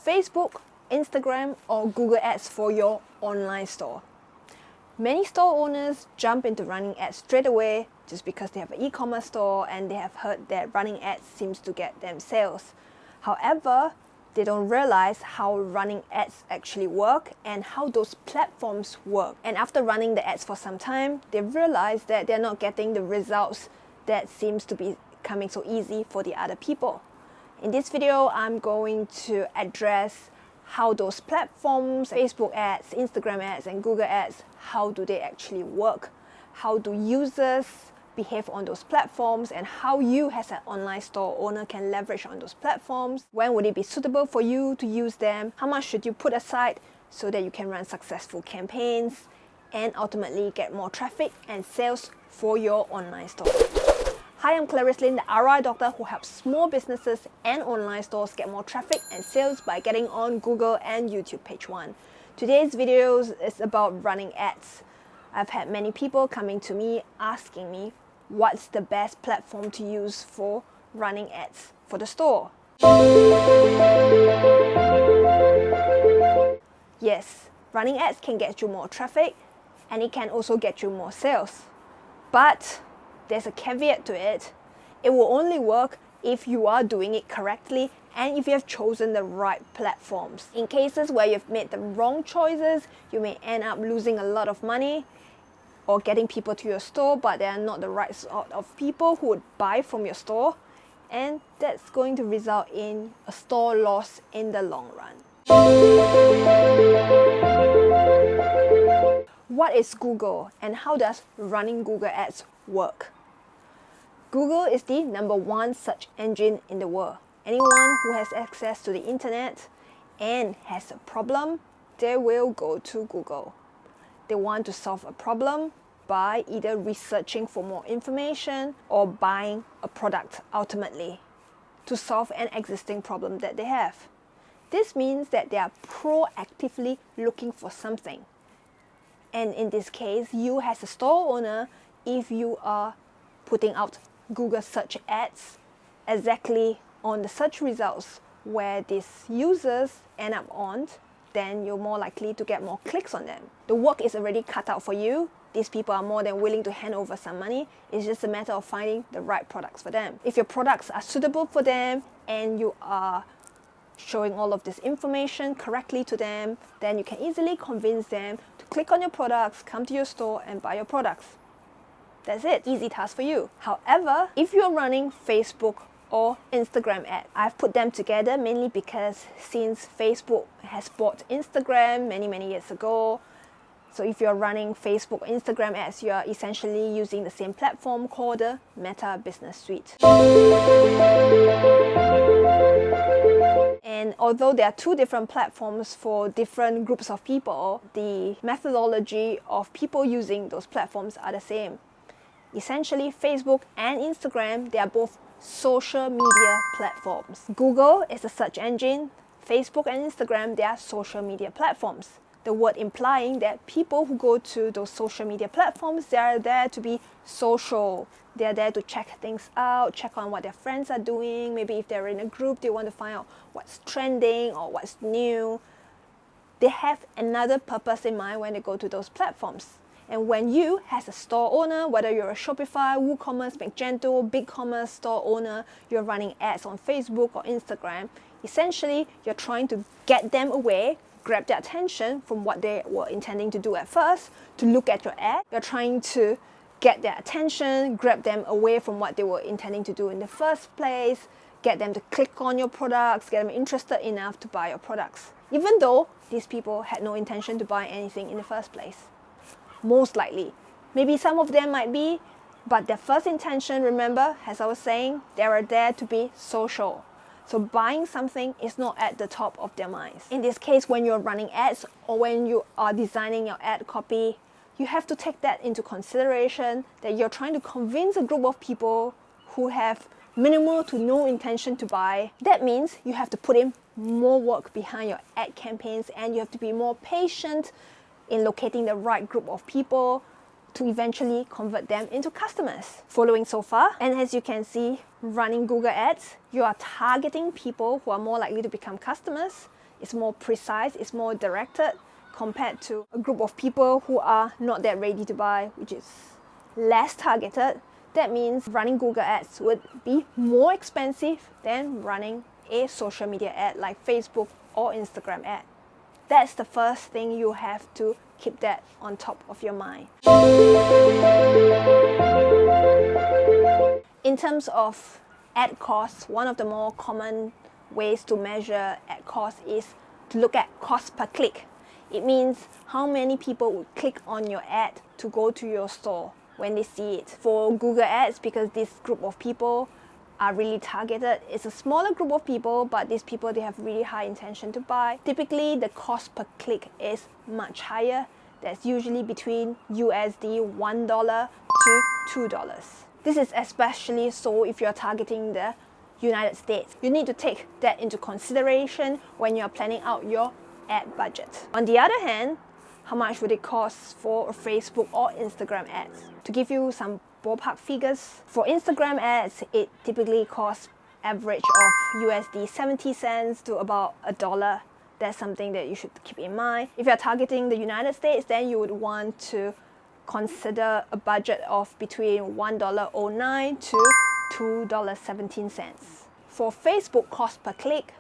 Facebook, Instagram, or Google Ads for your online store? Many store owners jump into running ads straight away just because they have an e-commerce store and they have heard that running ads seems to get them sales. However, they don't realize how running ads actually work and how those platforms work. And after running the ads for some time, they realize that they're not getting the results that seems to be coming so easy for the other people. In this video, I'm going to address how those platforms, Facebook ads, Instagram ads, and Google ads, how do they actually work? How do users behave on those platforms, and how you as an online store owner can leverage on those platforms? When would it be suitable for you to use them? How much should you put aside so that you can run successful campaigns and ultimately get more traffic and sales for your online store? Hi, I'm Clarice Lin, the ROI doctor who helps small businesses and online stores get more traffic and sales by getting on Google and YouTube page 1. Today's video is about running ads. I've had many people coming to me asking me what's the best platform to use for running ads for the store. Yes, running ads can get you more traffic and it can also get you more sales. But there's a caveat to it. It will only work if you are doing it correctly and if you have chosen the right platforms. In cases where you've made the wrong choices, you may end up losing a lot of money or getting people to your store, but they are not the right sort of people who would buy from your store, and that's going to result in a store loss in the long run. What is Google and how does running Google ads work? Google is the #1 search engine in the world. Anyone who has access to the internet and has a problem, they will go to Google. They want to solve a problem by either researching for more information or buying a product ultimately to solve an existing problem that they have. This means that they are proactively looking for something. And in this case, you as a store owner, if you are putting out Google search ads exactly on the search results where these users end up on, then you're more likely to get more clicks on them. The work is already cut out for you. These people are more than willing to hand over some money. It's just a matter of finding the right products for them. If your products are suitable for them and you are showing all of this information correctly to them, then you can easily convince them to click on your products, come to your store and buy your products. That's it, easy task for you. However, if you're running Facebook or Instagram ads, I've put them together mainly because since Facebook has bought Instagram many years ago, so if you're running Facebook or Instagram ads, you're essentially using the same platform called the Meta Business Suite. And although there are two different platforms for different groups of people, the methodology of people using those platforms are the same. Essentially, Facebook and Instagram, they are both social media platforms. Google is a search engine. Facebook and Instagram, they are social media platforms. The word implying that people who go to those social media platforms, they are there to be social. They are there to check things out, check on what their friends are doing. Maybe if they're in a group, they want to find out what's trending or what's new. They have another purpose in mind when they go to those platforms. And when you, as a store owner, whether you're a Shopify, WooCommerce, Magento, BigCommerce store owner, you're running ads on Facebook or Instagram, essentially you're trying to get them away, grab their attention from what they were intending to do at first, to look at your ad. You're trying to get their attention, grab them away from what they were intending to do in the first place, get them to click on your products, get them interested enough to buy your products, even though these people had no intention to buy anything in the first place. Most likely. Maybe some of them might be, but their first intention, remember, as I was saying, they are there to be social. So buying something is not at the top of their minds. In this case, when you're running ads or when you are designing your ad copy, you have to take that into consideration, that you're trying to convince a group of people who have minimal to no intention to buy. That means you have to put in more work behind your ad campaigns and you have to be more patient in locating the right group of people to eventually convert them into customers. Following so far, and as you can see, running Google ads, you are targeting people who are more likely to become customers. It's more precise, it's more directed compared to a group of people who are not that ready to buy, which is less targeted. That means running Google ads would be more expensive than running a social media ad like Facebook or Instagram ad. That's the first thing you have to keep that on top of your mind. In terms of ad costs, one of the more common ways to measure ad cost is to look at cost per click. It means how many people would click on your ad to go to your store when they see it. For Google ads, because this group of people are really targeted, it's a smaller group of people, but these people, they have really high intention to buy. Typically, the cost per click is much higher. That's usually between USD $1 to $2. This is especially so if you're targeting the United States. You need to take that into consideration when you're planning out your ad budget. On the other hand, how much would it cost for a Facebook or Instagram ads? To give you some ballpark figures, for Instagram ads, it typically costs average of USD 70 cents to about $1. That's something that you should keep in mind. If you're targeting the United States, then you would want to consider a budget of between $1.09 to $2.17. For Facebook cost per click,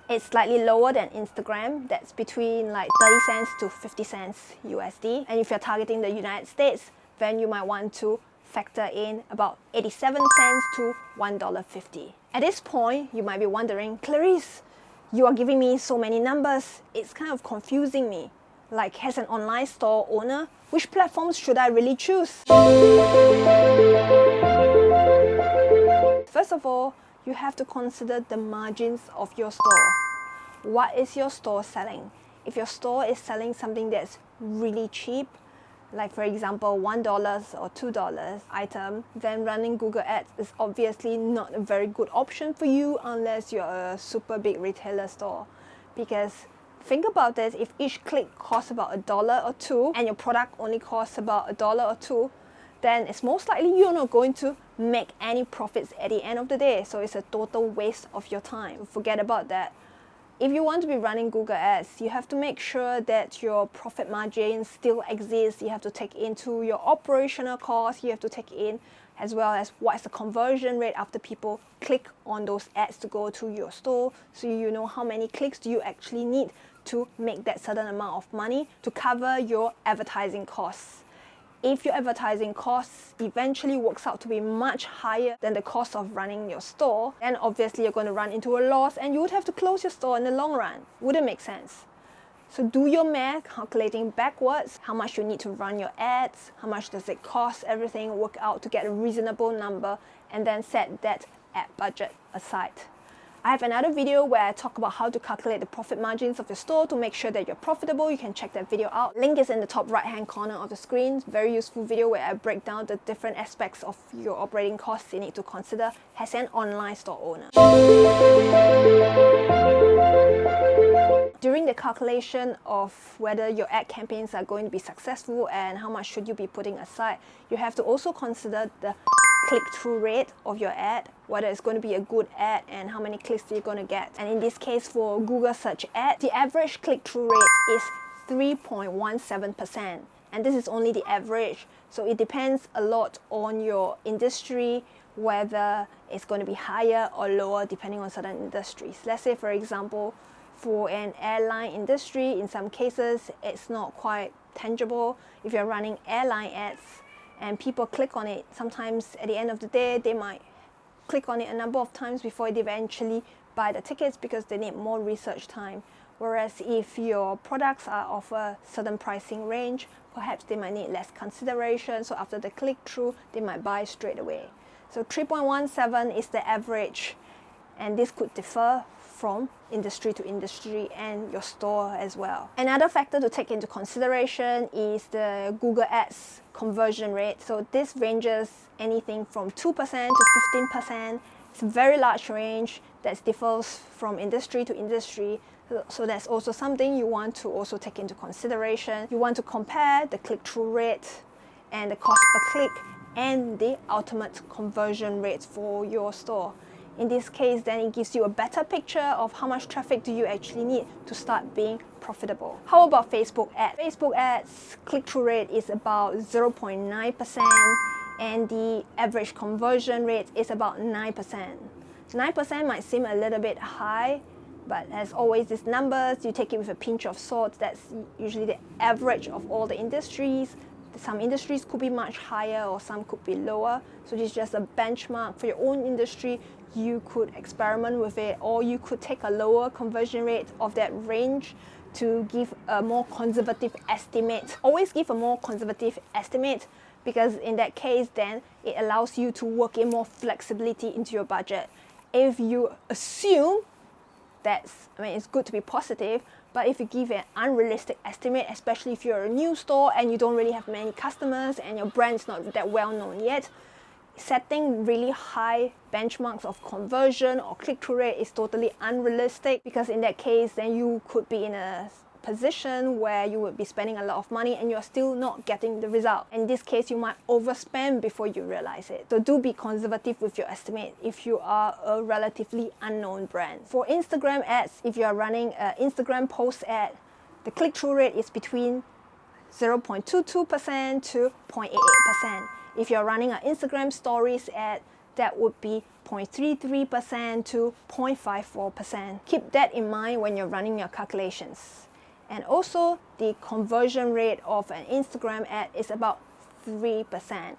it's slightly lower than Instagram. That's between like 30 cents to 50 cents USD. And if you're targeting the United States, then you might want to factor in about 87 cents to $1.50. At this point, you might be wondering, Clarice, you are giving me so many numbers. It's kind of confusing me. Like, as an online store owner, which platforms should I really choose? First of all, you have to consider the margins of your store. What is your store selling? If your store is selling something that's really cheap, like for example $1 or $2 item, then running Google ads is obviously not a very good option for you unless you're a super big retailer store. Because think about this, if each click costs about $1 or $2 and your product only costs about $1 or $2, then it's most likely you're not going to make any profits at the end of the day. So it's a total waste of your time. Forget about that. If you want to be running Google ads, you have to make sure that your profit margin still exists. You have to take into your operational costs. You have to take in as well as what is the conversion rate after people click on those ads to go to your store. So you know how many clicks do you actually need to make that certain amount of money to cover your advertising costs. If your advertising costs eventually works out to be much higher than the cost of running your store, then obviously you're going to run into a loss and you would have to close your store in the long run. Wouldn't make sense. So do your math, calculating backwards, how much you need to run your ads, how much does it cost, everything, work out to get a reasonable number, and then set that ad budget aside. I have another video where I talk about how to calculate the profit margins of your store to make sure that you're profitable. You can check that video out. Link is in the top right hand corner of the screen. Very useful video where I break down the different aspects of your operating costs you need to consider as an online store owner. During the calculation of whether your ad campaigns are going to be successful and how much should you be putting aside, you have to also consider the click-through rate of your ad, whether it's going to be a good ad and how many clicks you're going to get. And in this case, for Google search ad, the average click-through rate is 3.17%. And this is only the average. So it depends a lot on your industry, whether it's going to be higher or lower depending on certain industries. Let's say, for example, for an airline industry, in some cases, it's not quite tangible. If you're running airline ads, and people click on it, sometimes at the end of the day, they might click on it a number of times before they eventually buy the tickets because they need more research time. Whereas if your products are of a certain pricing range, perhaps they might need less consideration. So after the click-through, they might buy straight away. So 3.17 is the average, and this could differ from industry to industry and your store as well. Another factor to take into consideration is the Google Ads conversion rate. So this ranges anything from 2% to 15%. It's a very large range that differs from industry to industry. So that's also something you want to also take into consideration. You want to compare the click-through rate and the cost per click and the ultimate conversion rate for your store. In this case, then it gives you a better picture of how much traffic do you actually need to start being profitable. How about Facebook ads? Facebook ads click-through rate is about 0.9% and the average conversion rate is about 9%. 9% might seem a little bit high, but as always, these numbers, you take it with a pinch of salt. That's usually the average of all the industries. Some industries could be much higher or some could be lower. So this is just a benchmark for your own industry. You could experiment with it, or you could take a lower conversion rate of that range to give a more conservative estimate. Always give a more conservative estimate, because in that case, then it allows you to work in more flexibility into your budget. If you assume it's good to be positive, but if you give an unrealistic estimate, especially if you're a new store and you don't really have many customers and your brand's not that well known yet, setting really high benchmarks of conversion or click-through rate is totally unrealistic, because in that case, then you could be in a position where you would be spending a lot of money and you're still not getting the result. In this case, you might overspend before you realize it. So do be conservative with your estimate if you are a relatively unknown brand. For Instagram ads, if you are running an Instagram post ad, the click-through rate is between 0.22% to 0.88%. If you're running an Instagram stories ad, that would be 0.33% to 0.54%. Keep that in mind when you're running your calculations. And also, the conversion rate of an Instagram ad is about 3%.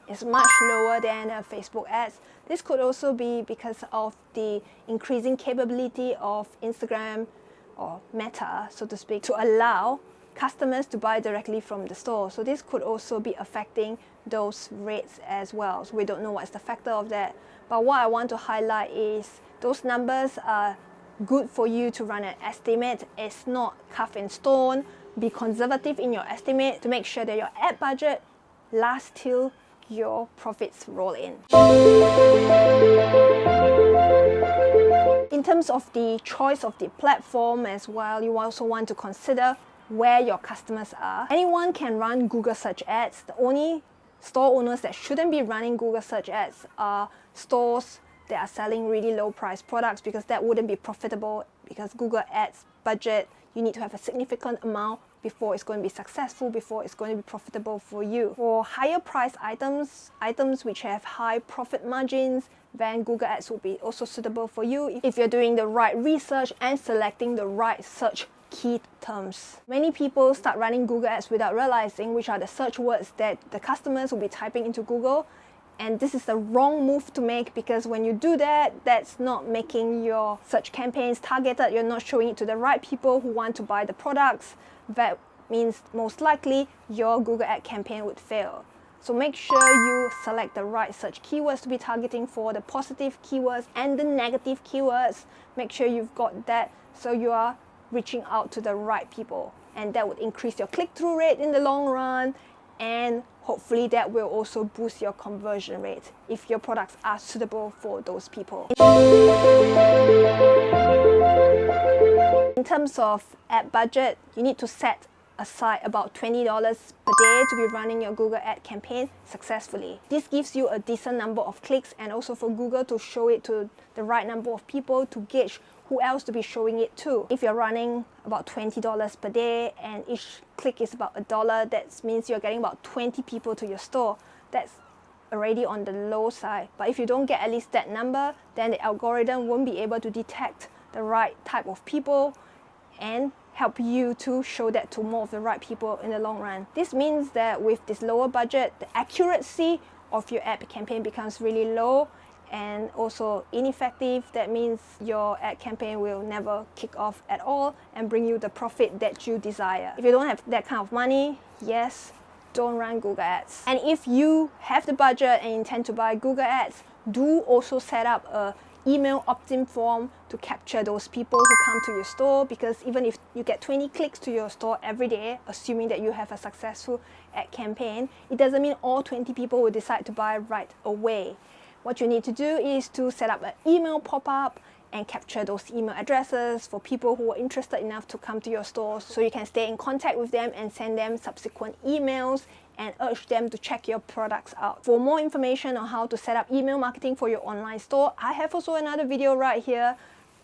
It's much lower than Facebook ads. This could also be because of the increasing capability of Instagram or Meta, so to speak, to allow customers to buy directly from the store. So this could also be affecting those rates as well. So we don't know what's the factor of that. But what I want to highlight is those numbers are good for you to run an estimate. It's not carved in stone. Be conservative in your estimate to make sure that your ad budget lasts till your profits roll in. In terms of the choice of the platform as well, you also want to consider where your customers are. Anyone can run Google search ads. The only store owners that shouldn't be running Google search ads are stores that are selling really low price products, because that wouldn't be profitable, because Google ads budget, you need to have a significant amount before it's going to be successful, before it's going to be profitable for you. For higher price items which have high profit margins, then Google ads will be also suitable for you if you're doing the right research and selecting the right search key terms. Many people start running Google ads without realizing which are the search words that the customers will be typing into Google. And this is the wrong move to make, because when you do that, that's not making your search campaigns targeted. You're not showing it to the right people who want to buy the products. That means most likely your Google ad campaign would fail. So make sure you select the right search keywords to be targeting for, the positive keywords and the negative keywords. Make sure you've got that so you are reaching out to the right people. And that would increase your click-through rate in the long run, and hopefully that will also boost your conversion rate if your products are suitable for those people. In terms of ad budget, you need to set aside about $20 per day to be running your Google ad campaign successfully. This gives you a decent number of clicks, and also for Google to show it to the right number of people to gauge who else to be showing it to. If you're running about $20 per day and each click is about $1, that means you're getting about 20 people to your store. That's already on the low side. But if you don't get at least that number, then the algorithm won't be able to detect the right type of people and help you to show that to more of the right people in the long run. This means that with this lower budget, the accuracy of your ad campaign becomes really low and also ineffective. That means your ad campaign will never kick off at all and bring you the profit that you desire. If you don't have that kind of money, yes, don't run Google ads. And if you have the budget and intend to buy Google ads, do also set up a email opt-in form to capture those people who come to your store, because even if you get 20 clicks to your store every day, assuming that you have a successful ad campaign, it doesn't mean all 20 people will decide to buy right away. What you need to do is to set up an email pop-up and capture those email addresses for people who are interested enough to come to your store, so you can stay in contact with them and send them subsequent emails and urge them to check your products out. For more information on how to set up email marketing for your online store, I have also another video right here,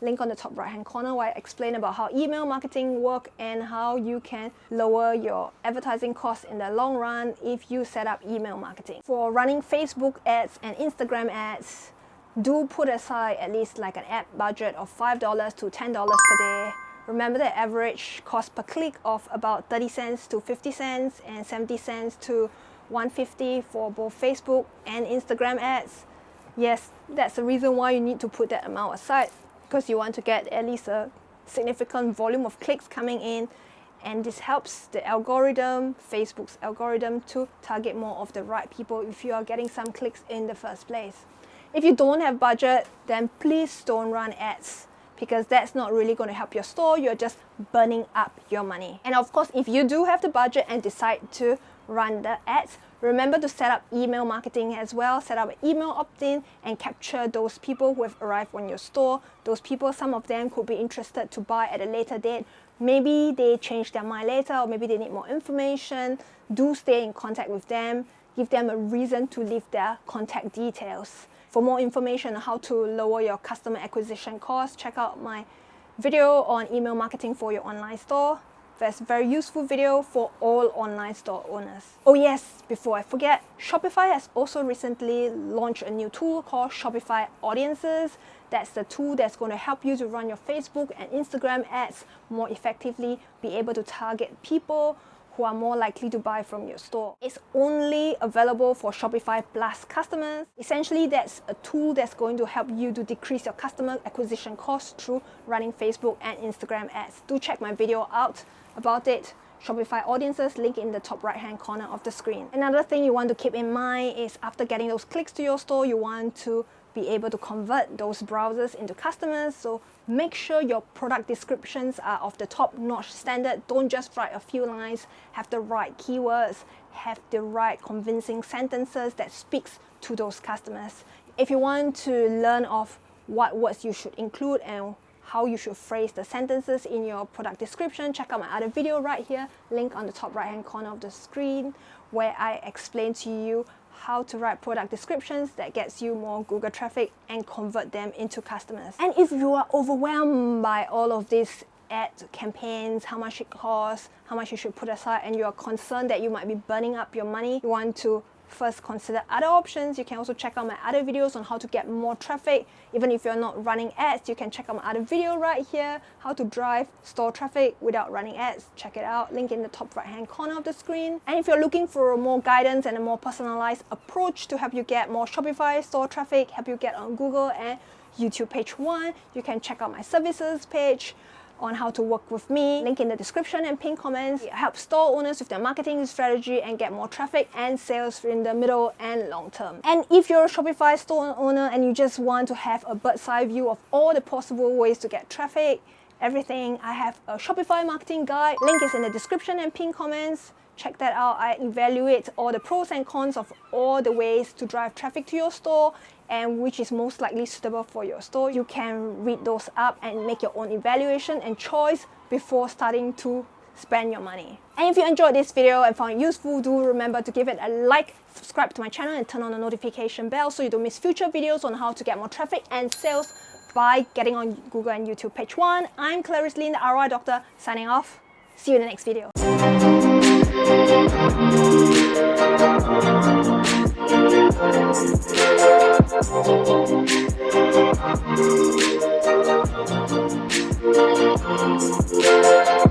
link on the top right hand corner, where I explain about how email marketing work and how you can lower your advertising costs in the long run if you set up email marketing. For running Facebook ads and Instagram ads, do put aside at least like an ad budget of $5 to $10 per day. Remember the average cost per click of about 30 cents to 50 cents and 70 cents to 150 for both Facebook and Instagram ads. Yes, that's the reason why you need to put that amount aside, because you want to get at least a significant volume of clicks coming in, and this helps the algorithm, Facebook's algorithm, to target more of the right people if you are getting some clicks in the first place. If you don't have budget, then please don't run ads, because that's not really going to help your store. You're just burning up your money. And of course, if you do have the budget and decide to run the ads, remember to set up email marketing as well. Set up an email opt-in and capture those people who have arrived on your store. Those people, some of them could be interested to buy at a later date. Maybe they change their mind later, or maybe they need more information. Do stay in contact with them. Give them a reason to leave their contact details. For more information on how to lower your customer acquisition costs, check out my video on email marketing for your online store. That's a very useful video for all online store owners. Oh yes, before I forget, Shopify has also recently launched a new tool called Shopify Audiences. That's the tool that's going to help you to run your Facebook and Instagram ads more effectively, be able to target people who are more likely to buy from your store. It's only available for Shopify Plus customers. Essentially, that's a tool that's going to help you to decrease your customer acquisition costs through running Facebook and Instagram ads. Do check my video out about it. Shopify Audiences, link in the top right hand corner of the screen. Another thing you want to keep in mind is after getting those clicks to your store, you want to be able to convert those browsers into customers. So make sure your product descriptions are of the top-notch standard. Don't just write a few lines. Have the right keywords, have the right convincing sentences that speaks to those customers. If you want to learn of what words you should include and how you should phrase the sentences in your product description, check out my other video right here, link on the top right hand corner of the screen, where I explain to you how to write product descriptions that gets you more Google traffic and convert them into customers. And if you are overwhelmed by all of these ad campaigns, how much it costs, how much you should put aside, and you are concerned that you might be burning up your money, you want to first consider other options. You can also check out my other videos on how to get more traffic. Even if you're not running ads, you can check out my other video right here, how to drive store traffic without running ads. Check it out, link in the top right hand corner of the screen. And if you're looking for more guidance and a more personalized approach to help you get more Shopify store traffic, help you get on Google and YouTube page 1, you can check out my services page on how to work with me, link in the description and pinned comments. It helps store owners with their marketing strategy and get more traffic and sales in the middle and long term. And if you're a Shopify store owner and you just want to have a bird's eye view of all the possible ways to get traffic, everything, I have a Shopify marketing guide. Link is in the description and pinned comments. Check that out. I evaluate all the pros and cons of all the ways to drive traffic to your store and which is most likely suitable for your store. You can read those up and make your own evaluation and choice before starting to spend your money. And if you enjoyed this video and found it useful, do remember to give it a like, subscribe to my channel and turn on the notification bell so you don't miss future videos on how to get more traffic and sales by getting on Google and YouTube page 1. I'm Clarice Lin, the ROI Doctor, signing off. See you in the next video. Thank you.